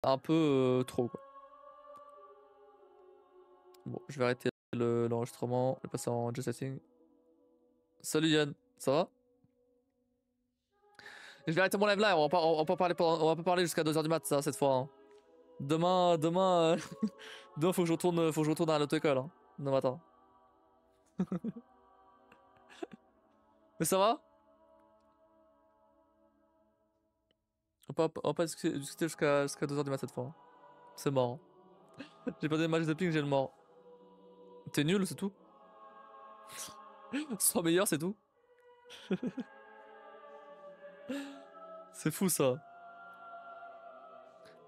un peu trop quoi. Bon, je vais arrêter l'enregistrement, je vais passer en just setting. Salut Yann, ça va? Je vais arrêter mon live là, on va pas parler jusqu'à 2h du mat ça cette fois. Hein. Demain, demain faut que je retourne à l'auto-école. Hein. Demain matin. Mais ça va? On va pas discuter jusqu'à 2h du mat cette fois. Hein. C'est mort. Hein. J'ai pas de match de ping, j'ai le mort. T'es nul, c'est tout? Sois meilleur, c'est tout? C'est fou ça.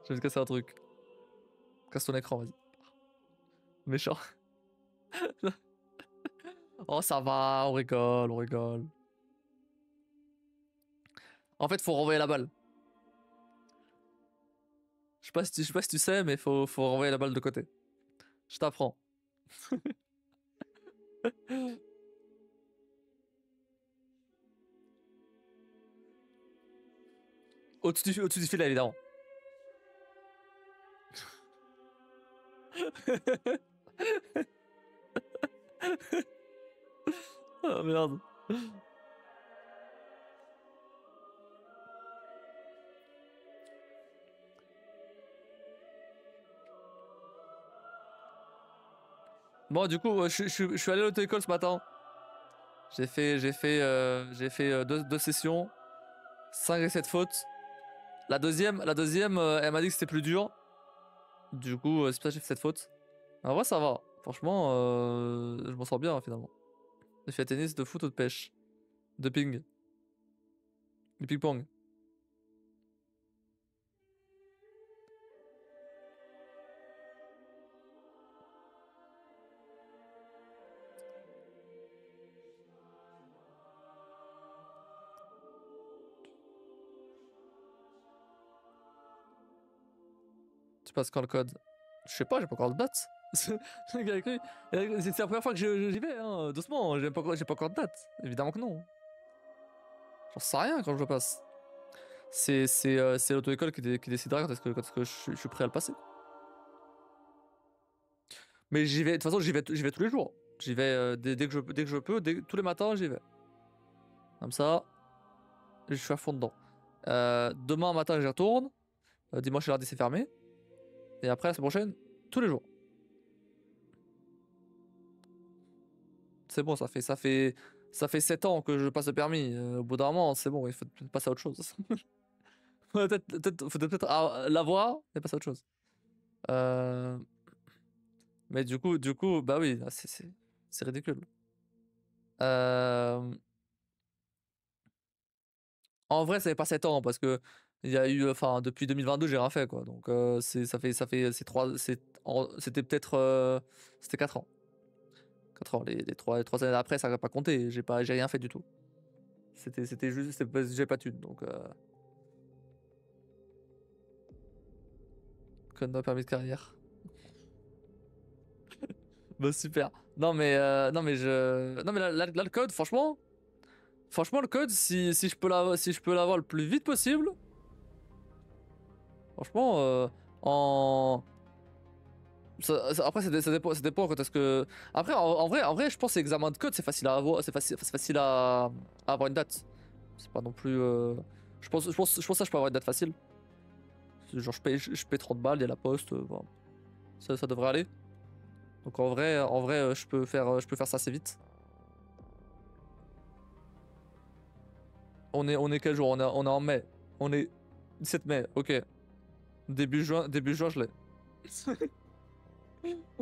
Je vais te casser un truc. Casse ton écran, vas-y. Méchant. Oh, ça va, on rigole, on rigole. En fait, faut renvoyer la balle. Je sais pas si tu sais, mais faut renvoyer la balle de côté. Je t'apprends. Au-dessus du filet, évidemment. Oh merde. Bon, du coup, je suis allé à l'auto-école ce matin. J'ai fait deux sessions, 5 et 7 fautes. La deuxième, elle m'a dit que c'était plus dur. Du coup, c'est pour ça que j'ai fait cette faute. En vrai, ça va. Franchement, je m'en sors bien hein, finalement. J'ai fait tennis, de foot ou de pêche? De ping. Du ping-pong. Tu passes quand le code? Je sais pas, j'ai pas encore de date. C'est la première fois que j'y vais, hein. Doucement, j'ai pas encore de date. Évidemment que non. J'en sais rien quand je le passe. C'est l'auto-école qui décidera quand est-ce que je suis prêt à le passer. Mais j'y vais, de toute façon, j'y vais tous les jours. J'y vais dès que je peux, tous les matins, j'y vais. Comme ça, je suis à fond dedans. Demain matin, j'y retourne. Dimanche et lundi, c'est fermé. Et après, la semaine prochaine, tous les jours. C'est bon, ça fait 7 ans que je passe le permis. Au bout d'un moment, c'est bon, il faut passer à autre chose. Faut peut-être l'avoir et passer à autre chose. Euh, Mais du coup, bah oui, c'est ridicule. Euh, En vrai, ça fait pas 7 ans parce que il y a eu, enfin, depuis 2022, j'ai rien fait quoi. Donc c'était peut-être, c'était 4 ans. 4 ans. Les 3 années après, ça va pas compter. J'ai rien fait du tout. C'était juste, j'ai pas de thune. Donc, code non permis de carrière. Bah super. Non mais là, le code, franchement, le code, si je peux l'avoir le plus vite possible, franchement, en après ça dépend quand est-ce que après en vrai je pense que l'examen de code c'est facile à avoir, c'est facile à avoir une date. C'est pas non plus je pense ça je peux avoir une date facile. Genre je paye 30 balles, il y a la poste, bon. Ça devrait aller. Donc en vrai je peux faire ça assez vite. On est quel jour? On est en mai. On est 17 mai, OK. Début juin, je l'ai.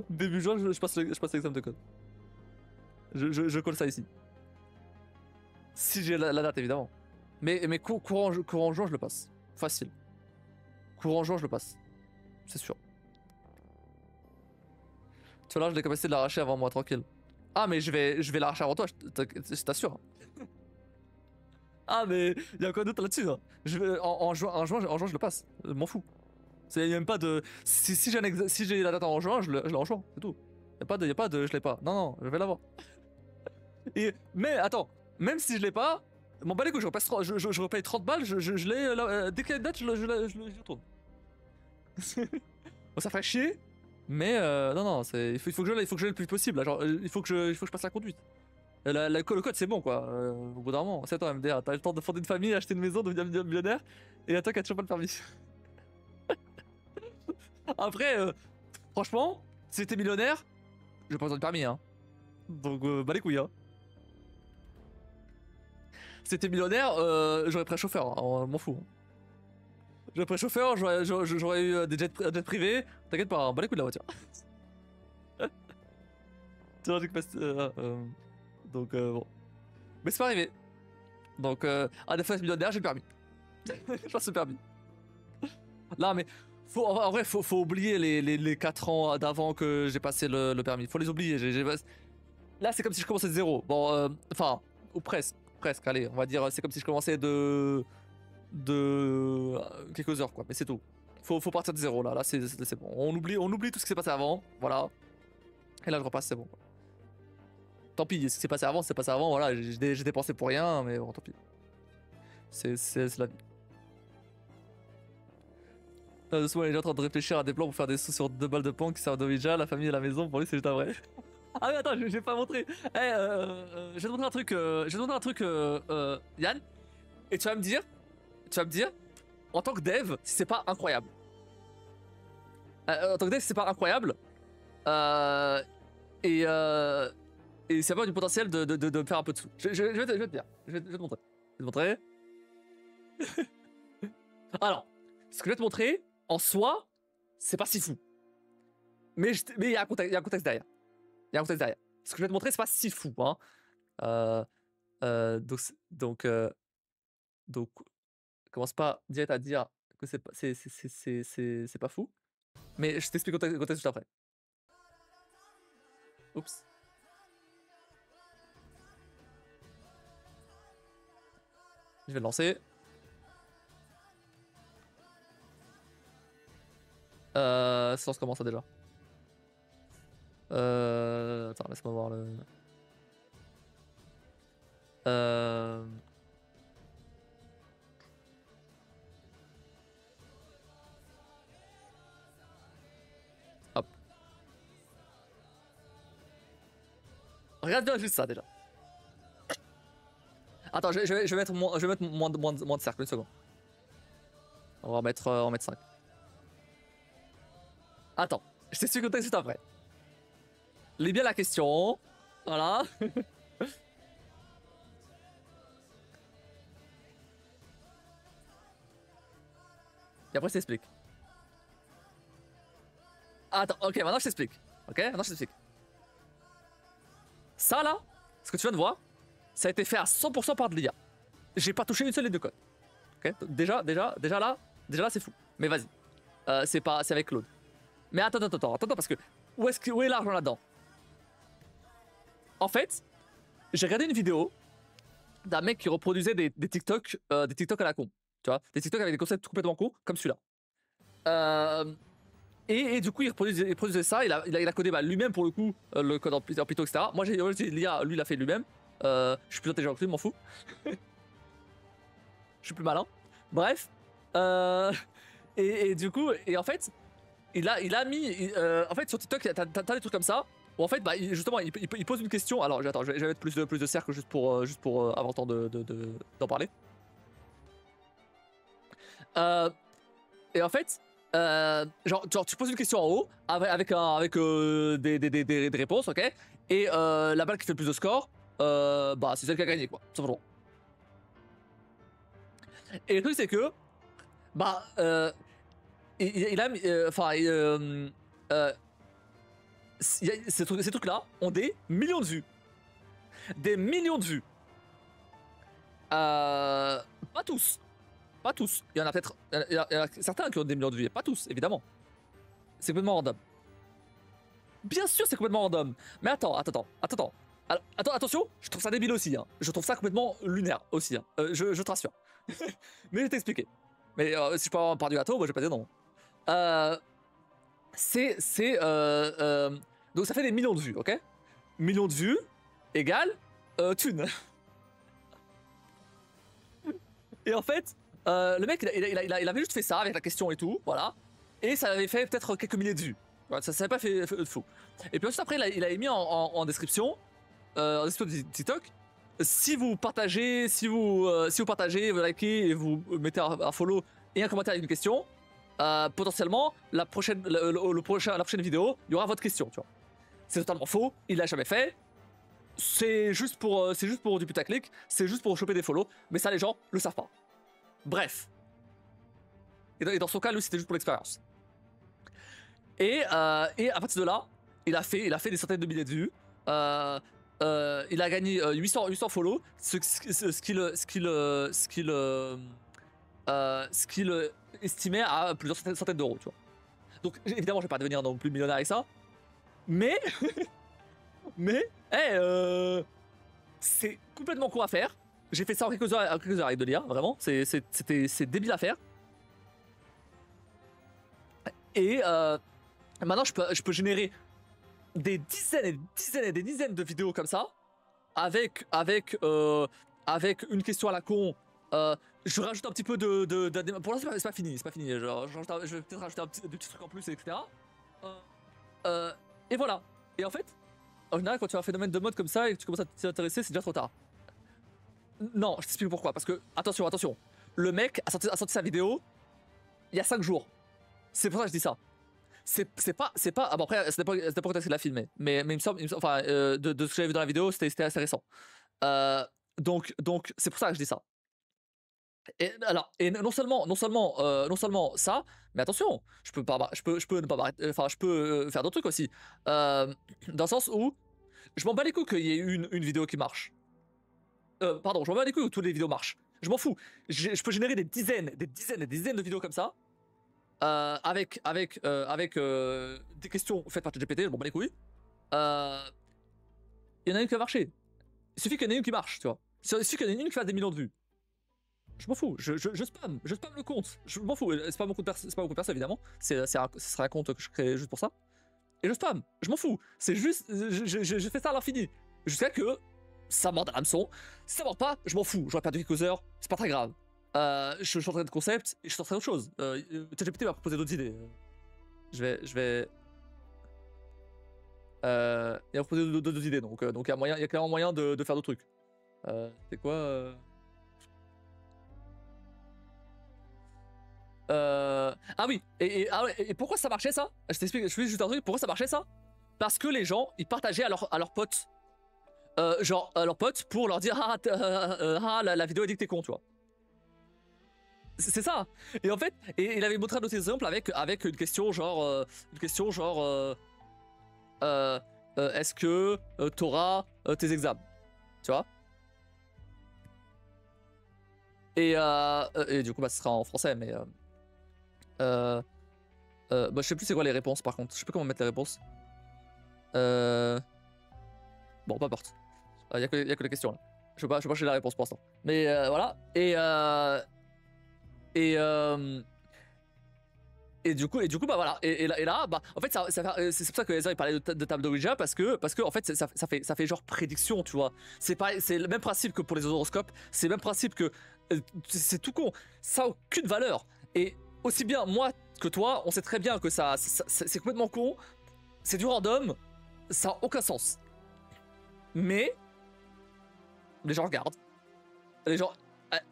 Début juin, je passe l'examen de code. Je colle ça ici. Si j'ai la date, évidemment. Mais courant juin, je le passe. Facile. Courant juin, je le passe. C'est sûr. Tu vois, là, j'ai la capacité de l'arracher avant moi, tranquille. Ah, mais je vais l'arracher avant toi, je t'assure. Ah, mais il y a quoi d'autre là-dessus, hein. En juin, je le passe. Je m'en fous. Il y a même pas de. Si j'ai la date en juin, je l'ai en juin, c'est tout. Y a pas de je l'ai pas. Non, non, je vais l'avoir. Mais attends, même si je l'ai pas, m'en bats les couilles, je repaye 30 balles, je l'ai. Dès qu'il y a une date, je retourne. Bon, ça ferait chier, mais non, non, il faut que il faut que je l'aie le plus possible. Là, genre, il faut que je passe la conduite. Le code, c'est bon, quoi. Au bout d'un moment, c'est toi, MDR. T'as le temps de fonder une famille, acheter une maison, devenir millionnaire, et à toi qui a toujours pas le permis. Après, franchement, si j'étais millionnaire, j'ai pas besoin de permis, hein. Donc, bah les couilles, hein. Si t'étais millionnaire, j'aurais pris un chauffeur, hein, m'en fous. J'aurais pris un chauffeur, j'aurais eu des jets privés. T'inquiète pas, hein, bah les couilles de la voiture. Donc bon. Mais c'est pas arrivé. Donc à des fois millionnaire, j'ai le permis. Je passe le permis. Là mais en vrai faut oublier les 4 ans d'avant que j'ai passé le permis. Faut les oublier. Là c'est comme si je commençais de zéro. Bon enfin ou presque allez on va dire c'est comme si je commençais de quelques heures quoi. Mais c'est tout. Faut partir de zéro là c'est bon. On oublie tout ce qui s'est passé avant. Voilà. Et là je repasse c'est bon. Tant pis, ce qui s'est passé avant, c'est passé avant, voilà, j'ai dépensé pour rien, mais bon, tant pis. C'est la vie. Souvent, il est en train de réfléchir à des plans pour faire des sous sur 2 balles de pan qui servent d'Ovija, la famille et la maison, pour lui, c'est juste un vrai. Ah, mais attends, je vais pas montrer. Je vais te montrer un truc, Yann, et tu vas me dire, en tant que dev, si c'est pas incroyable. En tant que dev, si c'est pas incroyable, et ça a du potentiel de me faire un peu de sous. Je vais te dire. Je vais te montrer. Je vais te montrer. Alors, ce que je vais te montrer, en soi, c'est pas si fou. Mais il y a un contexte derrière. Il y a un contexte derrière. Ce que je vais te montrer, c'est pas si fou. Hein. Donc, commence pas direct à dire que c'est pas fou. Mais je t'explique le contexte juste après. Oups. Je vais le lancer. Ça lance comment ça déjà? Attends, laisse-moi voir le... Hop. Regarde bien juste ça déjà. Attends, je vais mettre moins de cercles, une seconde. On va en mettre 5. Attends, je t'explique le contexte juste après. Lis bien la question. Voilà. Et après, je t'explique. Attends, ok, maintenant je t'explique. Ok, maintenant je t'explique. Ça là, ce que tu viens de voir, ça a été fait à 100% par de l'IA. J'ai pas touché une seule ligne de code. Ok, déjà là, c'est fou. Mais vas-y, c'est avec Claude. Mais attends, parce que où est l'argent là-dedans? En fait, j'ai regardé une vidéo d'un mec qui reproduisait des TikTok à la con. Tu vois, des TikTok avec des concepts complètement cons, comme celui-là. Et du coup, il reproduisait ça. Il a codé lui-même pour le coup le code en Python, etc. Moi, j'ai l'IA, lui, il l'a fait lui-même. Je suis plus intelligent que lui, m'en fous. Je suis plus malin. Bref. Et du coup, en fait, il a mis. En fait, sur TikTok, t'as des trucs comme ça. Où en fait, justement, il pose une question. Alors, attends, je vais mettre plus de cercles juste pour avoir le temps d'en parler. Et en fait. Genre, tu poses une question en haut avec des réponses, ok? Et la balle qui fait le plus de score, c'est celle qui a gagné, quoi, simplement. Et le truc, c'est que, il a mis, ces trucs-là ont des millions de vues. Des millions de vues. Pas tous. Pas tous. Il y en a peut-être. Il y en a certains qui ont des millions de vues. Pas tous, évidemment. C'est complètement random. Bien sûr, c'est complètement random. Mais attends. Alors, attention, je trouve ça débile aussi. Hein. Je trouve ça complètement lunaire aussi. Hein. Je te rassure. Mais je vais t'expliquer. Mais si je peux avoir part du gâteau, moi je vais pas dire non. Donc ça fait des millions de vues, ok? Millions de vues égale thune. Et en fait, le mec, il avait juste fait ça avec la question et tout, voilà. et ça avait fait peut-être quelques milliers de vues. Voilà, ça s'avait pas fait de fou. Et puis ensuite après il avait mis en description, de TikTok, si vous partagez, si vous partagez, vous likez et vous mettez un follow et un commentaire avec une question, potentiellement la prochaine vidéo, il y aura votre question, tu vois. C'est totalement faux, il l'a jamais fait. C'est juste pour du putaclic, c'est juste pour choper des follow, mais ça les gens le savent pas. Bref. Et dans son cas, lui, c'était juste pour l'expérience. Et à partir de là, il a fait des centaines de milliers de vues. Il a gagné 800 follow, ce qu'il estimait à plusieurs centaines d'euros, tu vois. Donc évidemment, je vais pas devenir non plus millionnaire avec ça, mais c'est complètement con à faire. J'ai fait ça en quelques heures avec de l'IA, vraiment. C'est débile à faire. Et maintenant, je peux générer des dizaines et des dizaines et des dizaines de vidéos comme ça, avec une question à la con. Je rajoute un petit peu de pour l'instant, c'est pas fini, Genre, je vais peut-être rajouter des petits trucs en plus, etc. Et voilà. Et en fait, en général, quand tu as un phénomène de mode comme ça et que tu commences à t'y intéresser, c'est déjà trop tard. Non, je t'explique pourquoi. Parce que, attention, le mec a sorti sa vidéo il y a 5 jours. C'est pour ça que je dis ça. C'est pas. Ah bon, après, ça dépend quand est-ce qu'il l'a filmé. Mais il me semble, enfin, de ce que j'avais vu dans la vidéo, c'était assez récent. Donc, c'est pour ça que je dis ça. Et alors, et non seulement ça, mais attention, je peux ne pas m'arrêter, enfin, je peux faire d'autres trucs aussi. Dans le sens où je m'en bats les couilles qu'il y ait une vidéo qui marche. Pardon, je m'en bats les couilles où toutes les vidéos marchent. Je m'en fous. Je peux générer des dizaines de vidéos comme ça. Avec des questions faites par ChatGPT, je m'en bats les couilles. Il y en a une qui va marcher. Il suffit qu'il y en ait une qui marche, tu vois. Il suffit qu'il y en ait une qui fasse des millions de vues. Je m'en fous, je spam le compte. Je m'en fous, c'est pas beaucoup de personnes évidemment. Ce sera un compte que je crée juste pour ça. Et je spam, je m'en fous. C'est juste, je fais ça à l'infini. Jusqu'à que ça morde à l'hameçon. Si ça mord pas, je m'en fous. J'aurais perdu quelques heures, c'est pas très grave. Je suis en train de concept et je suis en train d'autre chose. ChatGPT m'a proposé d'autres idées. Il m'a proposé d'autres idées, donc il y a clairement moyen de faire d'autres trucs. C'est quoi Ah oui, et pourquoi ça marchais ça? Je t'explique juste un truc, pourquoi ça marchait ça? Parce que les gens, ils partageaient à leurs potes. Genre, à leurs potes pour leur dire la vidéo est dit que t'es con, tu vois. C'est ça. Et en fait, il avait montré un autre exemple avec une question genre est-ce que t'auras tes examens, tu vois? Et du coup, bah, ce sera en français, mais bah, je sais plus c'est quoi les réponses par contre. Je sais plus comment mettre les réponses. Bon, peu importe. Y a que les questions là. Je peux pas chercher la réponse pour l'instant. Mais voilà. Et du coup, bah voilà. Et là, bah, en fait, c'est pour ça que Ezra il parlait de table de Ouija parce que en fait, ça fait genre prédiction, tu vois. C'est le même principe que pour les horoscopes. C'est le même principe que c'est tout con. Ça a aucune valeur. Et aussi bien moi que toi, on sait très bien que c'est complètement con. C'est du random. Ça a aucun sens. Mais les gens regardent. Les gens,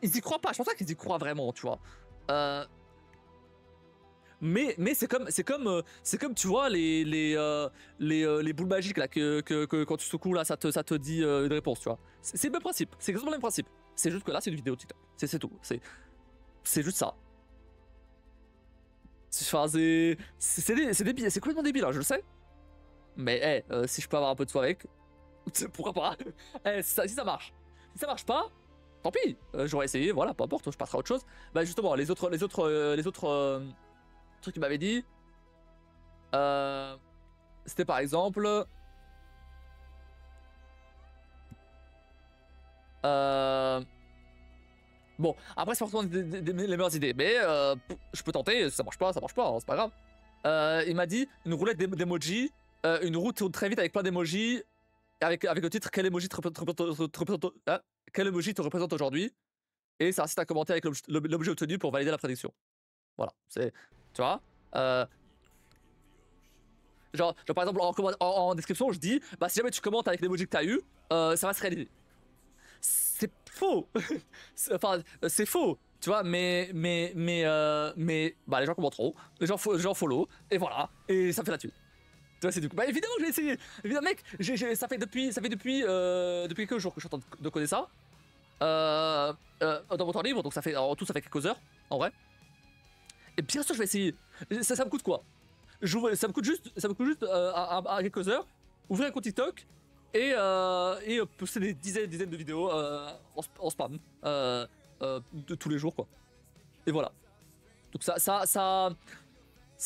ils y croient pas. Je pense pas qu'ils y croient vraiment, tu vois. Mais c'est comme tu vois les boules magiques là que quand tu secoues là ça te dit une réponse, tu vois. C'est le même principe, c'est exactement le même principe. C'est juste que là c'est une vidéo TikTok. C'est tout. C'est juste ça. Enfin, c'est débile, c'est complètement débile, hein, je le sais. Mais si je peux avoir un peu de soin avec, pourquoi pas. Si ça marche. Si ça marche pas, tant pis. J'aurais essayé, voilà, peu importe, je passerai à autre chose. Bah justement, les autres truc qu'il m'avait dit, c'était par exemple bon, après c'est forcément les meilleures idées, mais je peux tenter. Si ça marche pas, hein, c'est pas grave. Il m'a dit une roulette d'emoji, une route tourne très vite avec plein d'emojis, avec le titre quel emoji te représente aujourd'hui, et ça incite à commenter avec l'objet obtenu pour valider la prédiction. Voilà, tu vois. Euh, genre par exemple en description je dis bah si jamais tu commentes avec l'emoji que t'as eu, ça va se réaliser. C'est faux. Enfin c'est faux. Tu vois, mais bah les gens commentent trop, les gens follow, et voilà, et ça fait la thune. Tu vois, c'est du coup. Bah évidemment, je vais essayer. Évidemment, mec, ça fait depuis quelques jours que je suis en train de coder ça. Dans mon temps libre, donc ça fait en tout ça fait quelques heures, en vrai. Et bien sûr, je vais essayer. Ça me coûte quoi? Ça me coûte juste, à quelques heures, ouvrir un compte TikTok et poster des dizaines de vidéos en spam de tous les jours, quoi. Et voilà. Donc ça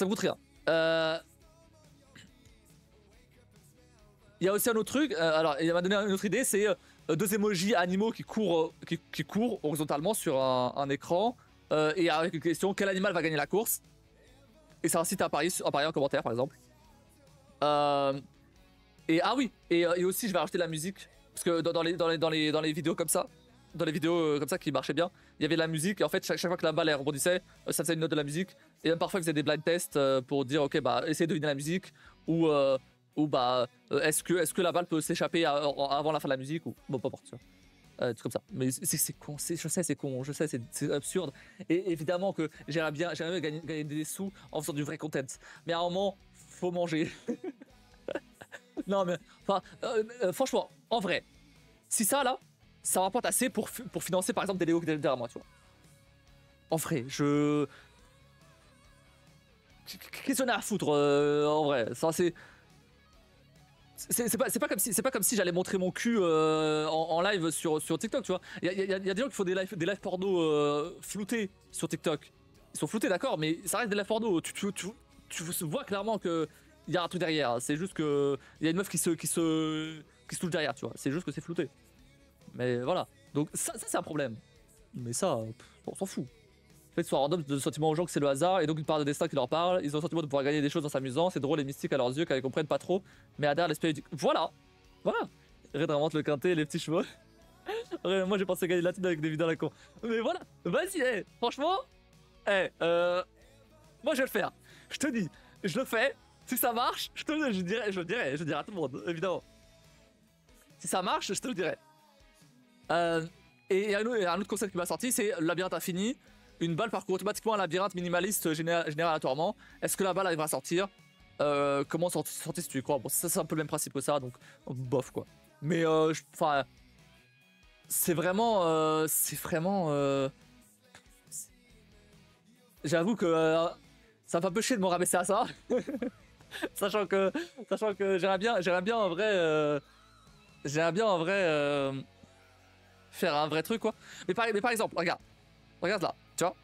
me coûte rien. Il y a aussi un autre truc, alors il m'a donné une autre idée, c'est deux emojis animaux qui courent, qui courent horizontalement sur un écran, et avec une question, quel animal va gagner la course? Et ça incite à parier en commentaire par exemple. Et ah oui, et aussi je vais rajouter la musique, parce que dans les vidéos comme ça, dans les vidéos comme ça qui marchaient bien, il y avait de la musique, et en fait chaque fois que la balle elle rebondissait, ça faisait une note de la musique, et même parfois ils faisaient des blind tests pour dire ok bah essayez de deviner la musique, ou bah est-ce que la balle peut s'échapper avant la fin de la musique, ou bon pas importe, tu vois. Tout comme ça. Mais c'est con, je sais c'est con, je sais c'est absurde, et évidemment que j'aimerais bien gagner des sous en faisant du vrai content, mais à un moment faut manger. Non mais enfin franchement en vrai, si ça là ça rapporte assez pour financer par exemple des Léo derrière moi, tu vois. En vrai, qu'est-ce qu'on a à foutre en vrai, ça c'est pas comme si j'allais montrer mon cul en live sur TikTok, tu vois. Il y a des gens qui font des lives porno floutés sur TikTok. Ils sont floutés, d'accord, mais ça reste des lives porno. Tu vois clairement que il y a un truc derrière. C'est juste que il y a une meuf qui se touche derrière, tu vois. C'est juste que c'est flouté. Mais voilà. Donc ça c'est un problème. Mais ça, on s'en fout. En fait, soit random de sentiment aux gens que c'est le hasard, et donc une part de destin qui leur parle. Ils ont le sentiment de pouvoir gagner des choses en s'amusant. C'est drôle et mystique à leurs yeux, car ils comprennent pas trop. Mais adhèrent l'esprit du. Voilà. Voilà. Red invente le quintet et les petits chevaux. Moi j'ai pensé gagner de la thune avec des vidéos à la con. Mais voilà. Vas-y, franchement. Moi je vais le faire. Je te dis. Je le fais. Si ça marche, je le dirai à tout le monde, évidemment. Si ça marche, je te le dirai. Et un autre concept qui m'a sorti, c'est le labyrinthe infini. Une balle parcourt automatiquement un labyrinthe minimaliste généré aléatoirement. Est-ce que la balle arrivera à sortir? Comment sortir si tu y crois? Bon, ça c'est un peu le même principe que ça, donc bof quoi. Mais enfin, c'est vraiment, j'avoue que ça me fait un peu chier de me rabaisser à ça, sachant que j'aimerais bien en vrai, faire un vrai truc quoi. Mais par exemple, regarde là, tu vois.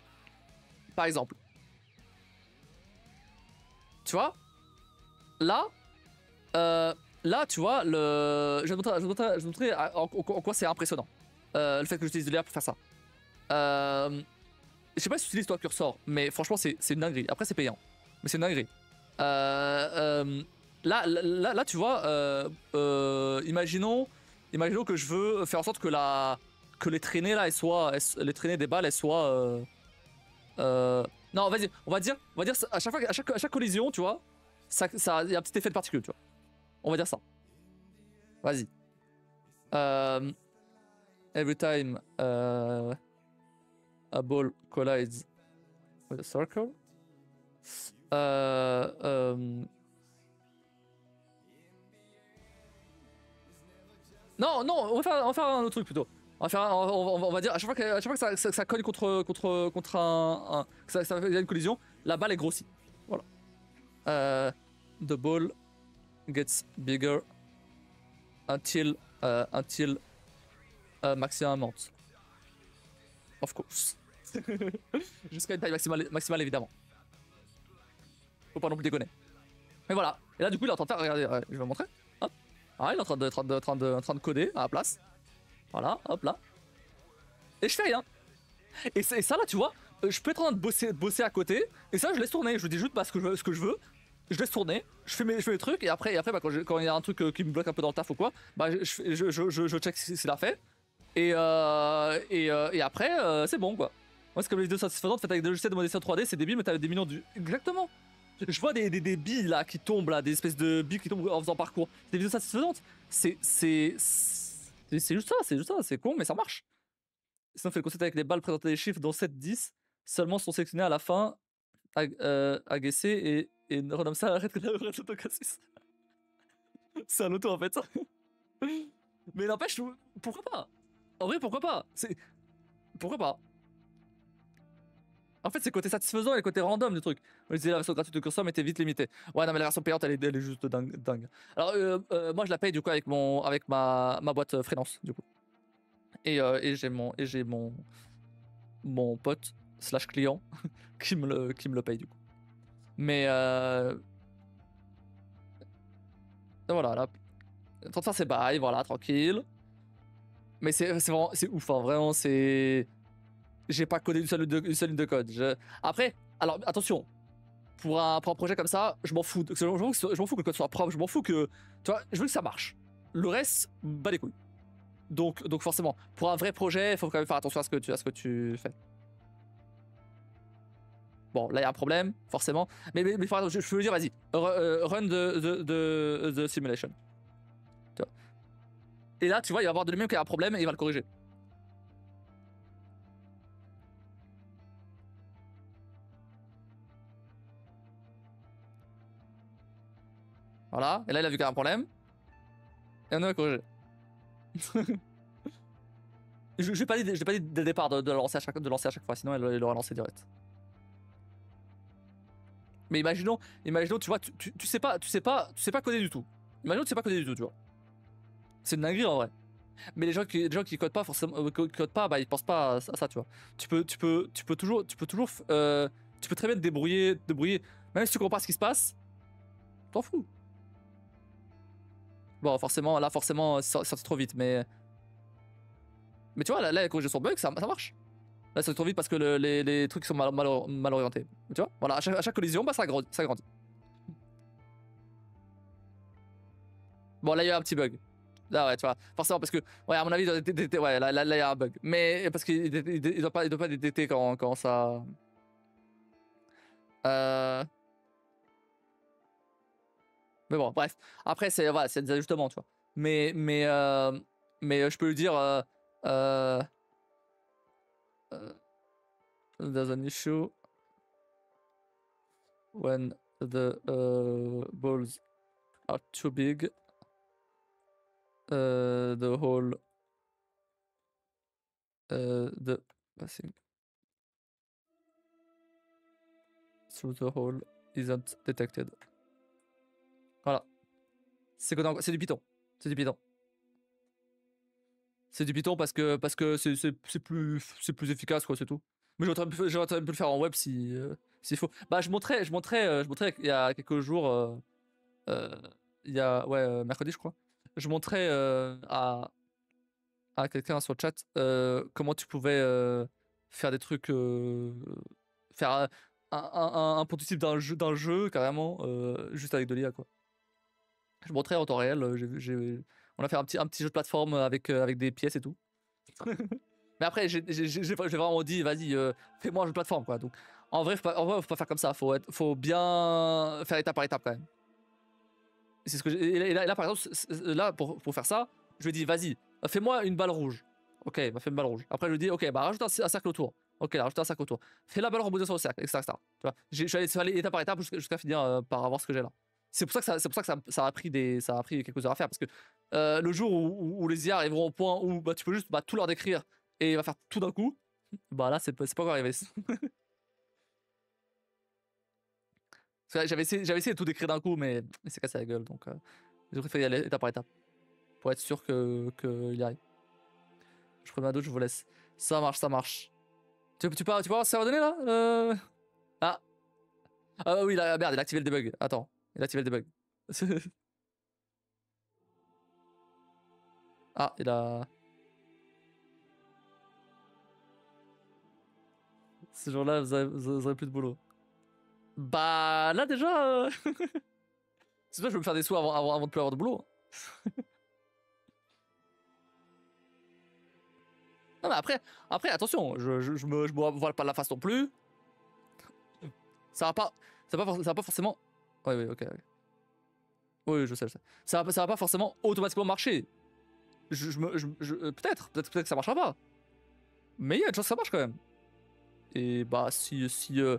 Par exemple, tu vois, là, tu vois, je vais te montrer en quoi c'est impressionnant. Le fait que j'utilise de l'IA pour faire ça. Je sais pas si tu utilises toi Cursor, mais franchement c'est une dinguerie. Après c'est payant, mais c'est une dinguerie. Là, tu vois, imaginons que je veux faire en sorte que les traînées là, les traînées des balles, elles soient. Non, vas-y, on va dire à chaque collision, tu vois, il y a un petit effet de particules, tu vois. On va dire ça. Vas-y. Every time a ball collides with a circle. Non, on va faire un autre truc plutôt. On va dire à chaque fois que ça colle contre un que ça y a une collision, la balle est grossie. Voilà. The ball gets bigger until maximum amount. Of course. Jusqu'à une taille maximale évidemment. Faut pas non plus déconner. Mais voilà. Et là du coup il est en train de faire. Regardez, je vais vous montrer. Hop. Ah, il est en train de coder à la place. Voilà, hop là. Et je fais rien. Et ça là, tu vois, je peux être en train de bosser à côté. Et ça, je laisse tourner. Je dis juste bah, ce que je veux. Je laisse tourner. Je fais mes trucs. Et après bah, quand il y a un truc qui me bloque un peu dans le taf ou quoi, bah, je check s'il a fait. Et après, c'est bon quoi. Moi, c'est comme les vidéos satisfaisantes faites avec des logiciels de modélisation 3D. C'est débile, mais t'as des millions de vues. Exactement. Je vois des billes là qui tombent là, des espèces de billes qui tombent en faisant parcours. Des vidéos satisfaisantes. C'est juste ça, c'est con, mais ça marche. Sinon, fait le concept avec les balles, présenter des chiffres dont 7, 10. Seulement sont sélectionnés à la fin, agacé et renomme ça arrête l'autocassus. C'est un auto en fait. Mais n'empêche, pourquoi pas? En vrai, pourquoi pas? Pourquoi pas? En fait, c'est le côté satisfaisant et le côté random du truc. On disait la version gratuite de Cursor, mais t'es vite limité. Ouais, non, mais la version payante, elle est juste dingue. Alors, moi, je la paye du coup avec ma boîte freelance, du coup. Et j'ai mon pote slash client qui me le paye du coup. Mais voilà, là, en train de faire ses bails, voilà, tranquille. Mais c'est vraiment, c'est ouf, hein, vraiment, c'est. J'ai pas codé une seule ligne de code. Après, alors attention, pour un projet comme ça, je m'en fous. Je m'en fous que le code soit propre, je m'en fous que. Tu vois, je veux que ça marche. Le reste, bat les couilles. Donc forcément, pour un vrai projet, il faut quand même faire attention à ce que tu fais. Bon, là, il y a un problème, forcément. Mais je veux dire, vas-y, run the simulation. Tu vois. Et là, tu vois, il va avoir de lui-même qu'il y a un problème et il va le corriger. Voilà, et là, il a vu qu'il y a un problème. Et on va corriger. Je n'ai pas dit dès le départ de lancer à chaque fois, sinon il aurait lancé direct. Mais imaginons, tu vois, tu sais pas coder du tout. Imaginons que tu sais pas coder du tout, tu vois. C'est une dinguerie en vrai. Mais les gens qui codent pas forcément, codent pas, bah ils pensent pas à ça, tu vois. Tu peux toujours, tu peux très bien te débrouiller, même si tu comprends pas ce qui se passe, t'en fous. Bon, forcément, c'est sorti trop vite, mais tu vois, là, la corrigé son bug, ça marche. Là, ça trop vite parce que les trucs sont mal orientés. Tu vois, voilà, à chaque collision, bah ça grandit. Bon, là, il y a un petit bug. Là, ouais, tu vois, forcément, parce que, ouais, à mon avis, ouais, là, il y a un bug. Mais parce qu'il doit pas détecter quand ça. Euh... Mais bon, bref. Après, c'est voilà, des ajustements, tu vois. Mais je peux lui dire. Euh... There's an issue when the balls are too big. The hole. The passing through the hole isn't detected. Voilà. C'est du Python. C'est du Python. C'est du Python parce que c'est plus efficace, quoi, c'est tout. Mais j'aurais pu le faire en web s'il faut. Bah je montrais il y a quelques jours il y a mercredi je crois. Je montrais à quelqu'un sur le chat comment tu pouvais faire des trucs faire un prototype d'un jeu carrément juste avec de l'IA, quoi. Je montrais en temps réel, on a fait un petit jeu de plateforme avec des pièces et tout. Mais après, j'ai vraiment dit, vas-y, fais-moi un jeu de plateforme, quoi. Donc, en vrai, faut pas faire comme ça. Faut bien faire étape par étape, quand même. C'est ce que et là, par exemple, là, pour faire ça, je lui ai dit, vas-y, fais-moi une balle rouge. Ok, il m'a fait une balle rouge. Après, je lui ai dit, ok, bah, rajoute un cercle autour. Ok, là, rajoute un cercle autour. Fais la balle rebondir sur le cercle, etc. Tu vois, je suis allé étape par étape jusqu'à finir par avoir ce que j'ai là. C'est pour ça que ça a pris quelques heures à faire, parce que le jour où les IA arriveront au point où bah, tu peux juste tout leur décrire et il va faire tout d'un coup, bah là, c'est pas encore arrivé. J'avais essayé de tout décrire d'un coup, mais c'est cassé la gueule, donc j'ai préféré y aller étape par étape pour être sûr qu'il y arrive. Je prends ma douche, je vous laisse. Ça marche. Tu peux voir ça va donner là Ah. Ah oui, là, merde, il a activé le debug. Attends, il a activé le debug. Ah, il a. Ce jour-là, vous aurez plus de boulot. Bah là déjà. C'est ça, je veux me faire des sous avant de plus avoir de boulot. Non mais après attention, je me voile pas la face non plus. Ça va pas. ça va pas forcément. Ouais, ouais, ok. Ouais. Oui, je sais, je sais. Ça va pas forcément automatiquement marcher. Peut-être que ça marchera pas. Mais il y a de chances que ça marche quand même. Et bah, si suffit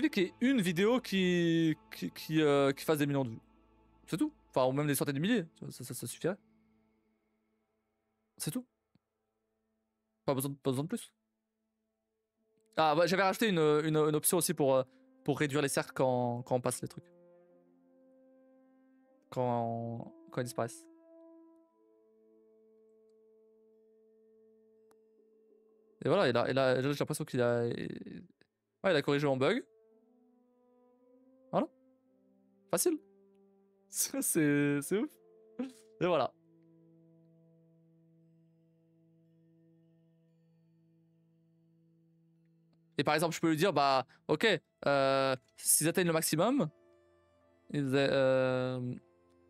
qu'il y ait une vidéo qui fasse des millions de vues. C'est tout. Enfin, ou même des centaines de milliers. Ça suffirait. C'est tout. Pas besoin de plus. Ah, ouais, j'avais rajouté une option aussi pour réduire les cercles quand on passe les trucs. Quand ils disparaissent. Et voilà, et là j'ai l'impression qu'il a. Ouais, il a corrigé mon bug. Voilà. Facile. C'est ouf. Et voilà. Et par exemple, je peux lui dire, bah, ok, s'ils atteignent le maximum,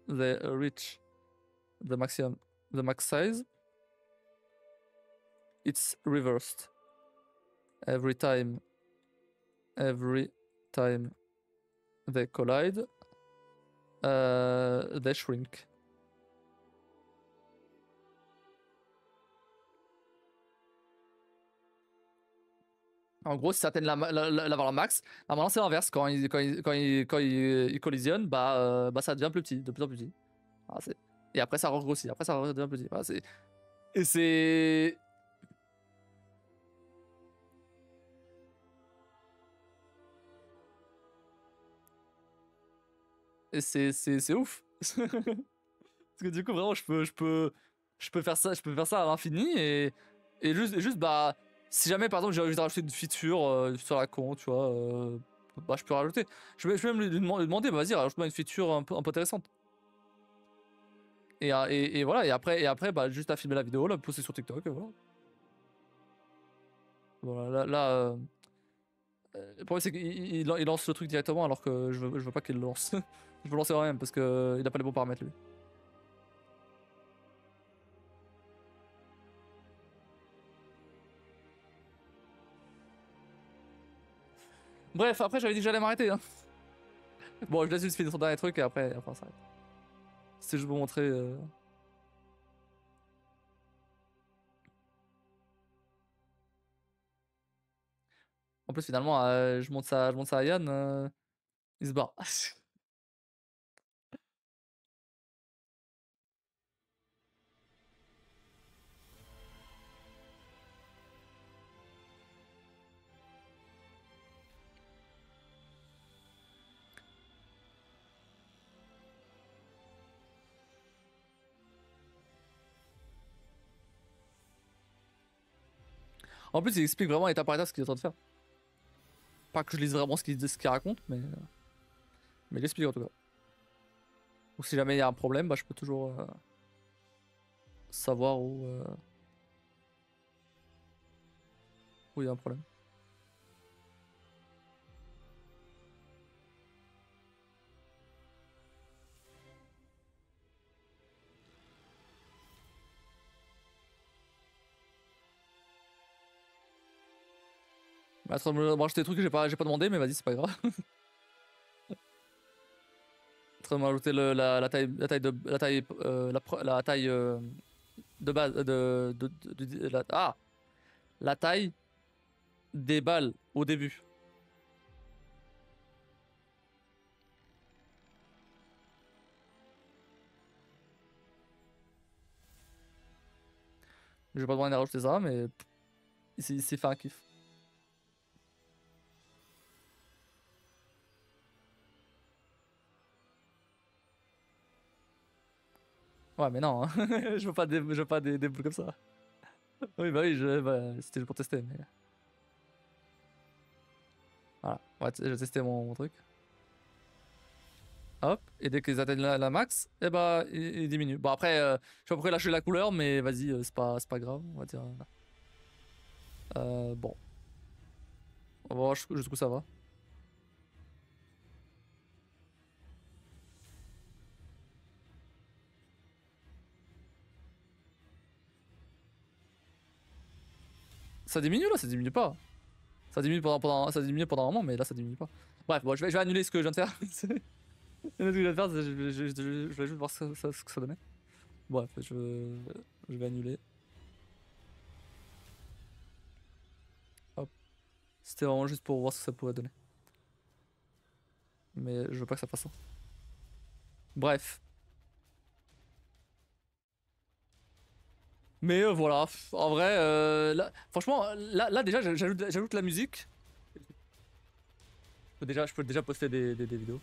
they reach the maximum, the max size, it's reversed every time they collide, they shrink. En gros, si ça atteint la valeur max, normalement c'est l'inverse. Quand ils collisionnent, bah ça devient plus petit, de plus en plus petit. Ah, et après ça regrossit, après ça redevient plus petit. Ah, et c'est. Et c'est ouf. Parce que du coup, vraiment, je peux faire ça à l'infini et juste, bah, si jamais par exemple j'ai envie de rajouter une feature sur la con, tu vois, bah, je peux rajouter. Je peux même lui demander, bah, vas-y, rajoute-moi une feature un peu intéressante. Et voilà, et après, bah, juste à filmer la vidéo, la poster sur TikTok, et voilà. Voilà, le problème c'est qu'il lance le truc directement alors que je veux pas qu'il le lance. Je veux lancer quand même parce que il a pas les bons paramètres lui. Bref, après j'avais dit que j'allais m'arrêter. Hein. Bon, je laisse juste finir son dernier truc et après on s'arrête. C'était juste pour montrer. En plus, finalement, je monte ça à Yann, il se barre. En plus, il explique vraiment étape par étape ce qu'il est en train de faire. Pas que je lise vraiment ce qu'il raconte, mais il explique en tout cas. Donc si jamais il y a un problème, bah, je peux toujours savoir où il y a un problème. Bah, attends, me rajouter des trucs que j'ai pas demandé, mais vas-y, c'est pas grave. En train de me rajouter la taille, la taille de base, la taille des balles au début. Je vais pas demander de rajouter ça, mais il s'est fait un kiff. Ouais, mais non, hein. Je veux pas des boules comme ça. Oui, bah oui, c'était juste pour tester, mais. Voilà, je vais tester mon truc. Hop, et dès qu'ils atteignent la max, et bah, il diminue. Bon, après, je sais pas pourquoi lâcher la couleur, mais vas-y, c'est pas grave, on va dire. Bon, on va voir jusqu'où ça va. Ça diminue là, ça diminue pas. Ça diminue ça diminue pendant un moment, mais là ça diminue pas. Bref, bon, je vais annuler ce que je viens de faire. Ce que je viens de faire, je vais juste voir ce que ça donnait. Bref, je vais annuler. Hop. C'était vraiment juste pour voir ce que ça pourrait donner. Mais je veux pas que ça fasse ça. Bref. Mais voilà, en vrai, là, franchement, là déjà, j'ajoute la musique. Je peux déjà poster des vidéos.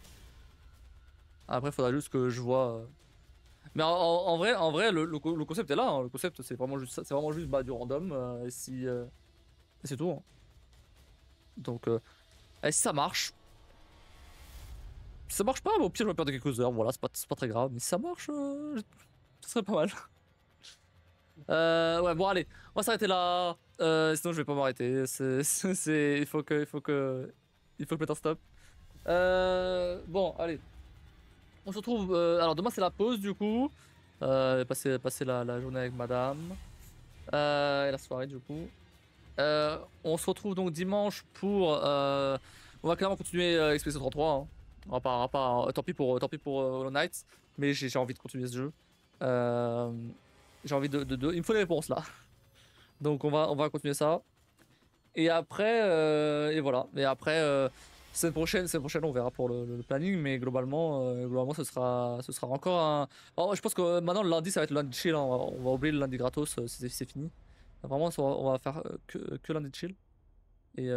Après, il faudra juste que je vois. Mais en vrai, le concept est là. Hein. Le concept, c'est vraiment juste ça. C'est vraiment juste bah, du random. Et c'est tout. Hein. Donc, et si ça marche. Si ça marche pas, bah, au pire, je vais perdre quelques heures. Voilà, c'est pas très grave. Mais si ça marche, ce serait pas mal. Ouais, bon, allez, on va s'arrêter là. Sinon, je vais pas m'arrêter. Il faut que je mette un stop. Bon, allez. On se retrouve. Alors, demain, c'est la pause du coup. Passer la journée avec madame. Et la soirée du coup. On se retrouve donc dimanche pour. On va clairement continuer Expedition 33. Hein. On va pas, tant pis pour Hollow Knight. Mais j'ai envie de continuer ce jeu. J'ai envie il me faut des réponses là. Donc on va continuer ça. Et après, et voilà. Et après, semaine prochaine, on verra pour le planning. Mais globalement, ce sera encore un. Alors, je pense que maintenant le lundi, ça va être le lundi chill. Hein. On va oublier le lundi gratos, c'est fini. Vraiment, on va faire que lundi chill. Et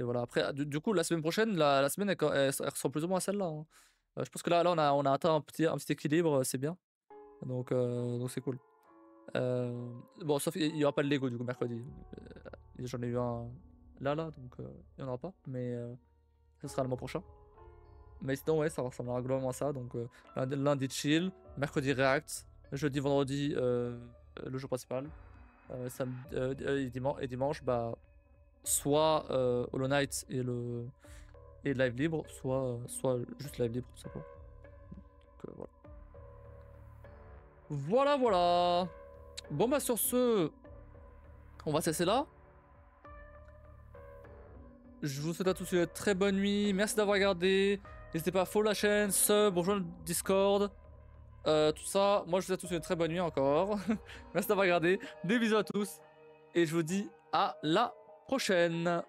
voilà. Après, du coup, la semaine prochaine, la semaine, elle ressemble plus ou moins à celle-là. Hein. Je pense que là, on a atteint un petit équilibre, c'est bien. Donc c'est cool. Bon, sauf il y aura pas de Lego du coup mercredi. J'en ai eu un là, donc il y en aura pas. Mais ce sera le mois prochain. Mais sinon, ouais, ça ressemblera globalement à ça. Donc lundi chill, mercredi react, jeudi, vendredi le jeu principal. Et dimanche, bah, soit Hollow Knight et live libre, soit juste live libre tout simplement. Donc voilà. Voilà. Bon bah sur ce, on va se laisser là. Je vous souhaite à tous une très bonne nuit. Merci d'avoir regardé. N'hésitez pas à follow la chaîne, sub, rejoindre le Discord. Tout ça. Moi, je vous souhaite à tous une très bonne nuit encore. Merci d'avoir regardé. Des bisous à tous. Et je vous dis à la prochaine.